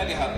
घ्या।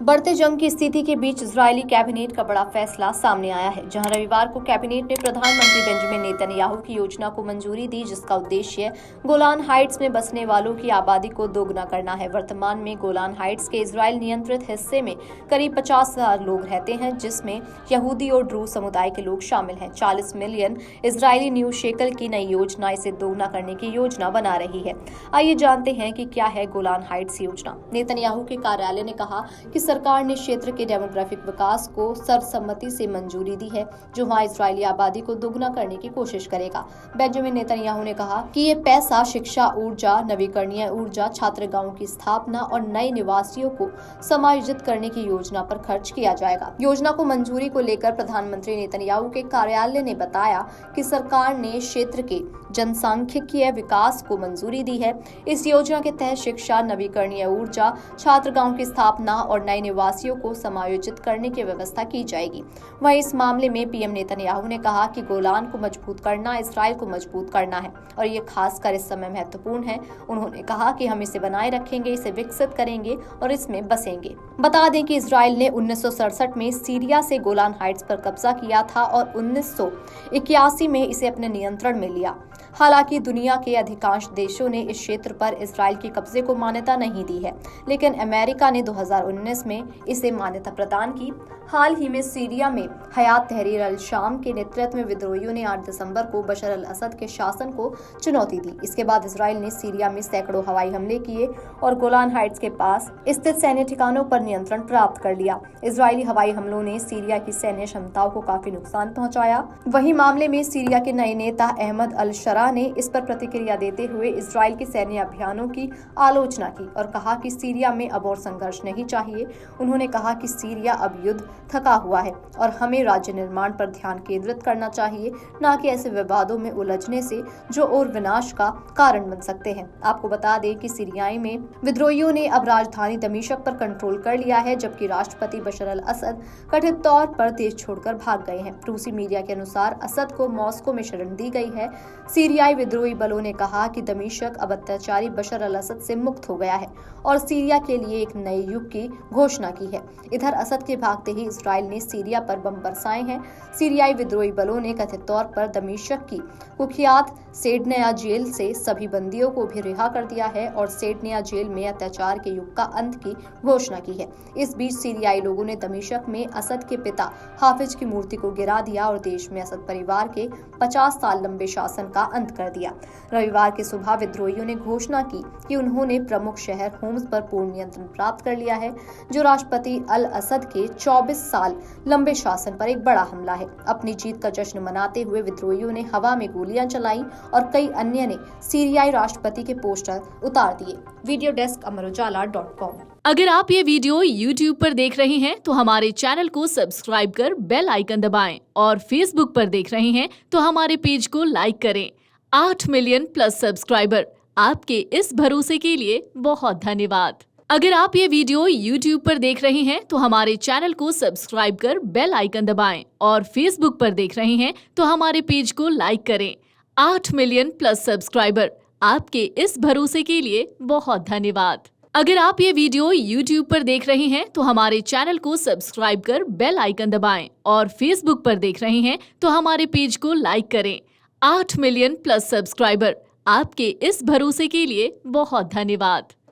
बढ़ते जंग की स्थिति के बीच इजरायली कैबिनेट का बड़ा फैसला सामने आया है, जहां रविवार को कैबिनेट ने प्रधानमंत्री बेंजामिन नेतन्याहू की योजना को मंजूरी दी, जिसका उद्देश्य गोलान हाइट्स में बसने वालों की आबादी को दोगुना करना है। वर्तमान में गोलान हाइट्स के इजराइल नियंत्रित हिस्से में करीब 50,000 लोग रहते हैं, जिसमें यहूदी और ड्रू समुदाय के लोग शामिल हैं। 40 मिलियन इजरायली न्यू शेकल की नई योजना इसे दोगुना करने की योजना बना रही है। आइए जानते हैं कि क्या है गोलान हाइट्स योजना। नेतन्याहू के कार्यालय ने कहा कि सरकार ने क्षेत्र के डेमोग्राफिक विकास को सर्वसम्मति से मंजूरी दी है, जो वहां इजरायली आबादी को दोगुना करने की कोशिश करेगा। बेंजामिन नेतन्याहू ने कहा कि ये पैसा शिक्षा, ऊर्जा, नवीकरणीय ऊर्जा, छात्रगाहों की स्थापना और नए निवासियों को समायोजित करने की योजना पर खर्च किया जाएगा। योजना को मंजूरी को लेकर प्रधानमंत्री नेतन्याहू के कार्यालय ने बताया कि सरकार ने क्षेत्र के जनसांख्यिकीय विकास को मंजूरी दी है। इस योजना के तहत शिक्षा, नवीकरणीय ऊर्जा, छात्रगाहों की स्थापना और नए निवासियों को समायोजित करने की व्यवस्था की जाएगी। वहीं इस मामले में पीएम नेतन्याहू ने कहा कि गोलान को मजबूत करना इजराइल को मजबूत करना है और ये खासकर इस समय महत्वपूर्ण है। उन्होंने कहा कि हम इसे बनाए रखेंगे, इसे विकसित करेंगे और इसमें बसेंगे। बता दें कि इजराइल ने 1967 में सीरिया से गोलान हाइट्स पर कब्जा किया था और 1981 में इसे अपने नियंत्रण में लिया। हालांकि दुनिया के अधिकांश देशों ने इस क्षेत्र पर इजराइल के कब्जे को मान्यता नहीं दी है, लेकिन अमेरिका ने 2019 में इसे मान्यता प्रदान की। हाल ही में सीरिया में हयात तहरीर अल शाम के नेतृत्व में विद्रोहियों ने 8 दिसंबर को बशर अल असद के शासन को चुनौती दी। इसके बाद इजराइल ने सीरिया में सैकड़ों हवाई हमले किए और गोलान हाइट्स के पास स्थित सैन्य ठिकानों पर नियंत्रण प्राप्त कर लिया। इजरायली हवाई हमलों ने सीरिया की सैन्य क्षमताओं को काफी नुकसान पहुंचाया। वहीं मामले में सीरिया के नए नेता अहमद अल शरा ने इस पर प्रतिक्रिया देते हुए इजराइल के सैन्य अभियानों की आलोचना की और कहा कि सीरिया में अब और संघर्ष नहीं चाहिए। उन्होंने कहा कि सीरिया अब युद्ध थका हुआ है और हमें राज्य निर्माण पर ध्यान केंद्रित करना चाहिए, न कि ऐसे विवादों में उलझने से जो और विनाश का कारण बन सकते हैं। आपको बता दें कि सीरियाई में विद्रोहियों ने अब राजधानी दमिश्क पर कंट्रोल कर लिया है, जबकि राष्ट्रपति बशर अल असद कथित तौर पर देश छोड़कर भाग गए हैं। रूसी मीडिया के अनुसार असद को मॉस्को में शरण दी गई है। सीरियाई विद्रोही बलों ने कहा कि दमिश्क अब अत्याचारी बशर अल असद से मुक्त हो गया है और सीरिया के लिए एक नए युग की घोषणा की है। इधर असद के भागते ही इजराइल ने सीरिया पर बम बरसाए हैं। सीरियाई विद्रोही बलों ने कथित तौर पर दमिश्क की कुख्यात सेडनिया जेल से सभी बंदियों को भी रिहा कर दिया है और सेडनिया जेल में अत्याचार के युग का अंत की घोषणा की है। इस बीच सीरियाई लोगों ने दमिश्क में असद के पिता हाफिज की मूर्ति को गिरा दिया और देश में असद परिवार के 50 साल लंबे शासन का अंत कर दिया। रविवार की सुबह विद्रोहियों ने घोषणा की कि उन्होंने प्रमुख शहर होम्स पर पूर्ण नियंत्रण प्राप्त कर लिया है, जो राष्ट्रपति अल असद के 24 साल लंबे शासन पर एक बड़ा हमला है। अपनी जीत का जश्न मनाते हुए विद्रोहियों ने हवा में गोलियां चलाई और कई अन्य ने सीरियाई राष्ट्रपति के पोस्टर उतार दिए। Video desk Amar Ujala. अगर आप ये वीडियो YouTube पर देख रहे हैं तो हमारे चैनल को सब्सक्राइब कर बेल आइकन दबाएं और Facebook पर देख रहे हैं तो हमारे पेज को लाइक करें। 8 मिलियन प्लस सब्सक्राइबर, आपके इस भरोसे के लिए बहुत धन्यवाद। अगर आप ये वीडियो YouTube पर देख रहे हैं तो हमारे चैनल को सब्सक्राइब कर बेल आइकन दबाएं और Facebook पर देख रहे हैं तो हमारे पेज को लाइक करें। 8 मिलियन प्लस सब्सक्राइबर, आपके इस भरोसे के लिए बहुत धन्यवाद। अगर आप ये वीडियो YouTube पर देख रहे हैं तो हमारे चैनल को सब्सक्राइब कर बेल आइकन दबाएं और Facebook पर देख रहे हैं तो हमारे पेज को लाइक करें। 8 मिलियन प्लस सब्सक्राइबर, आपके इस भरोसे के लिए बहुत धन्यवाद।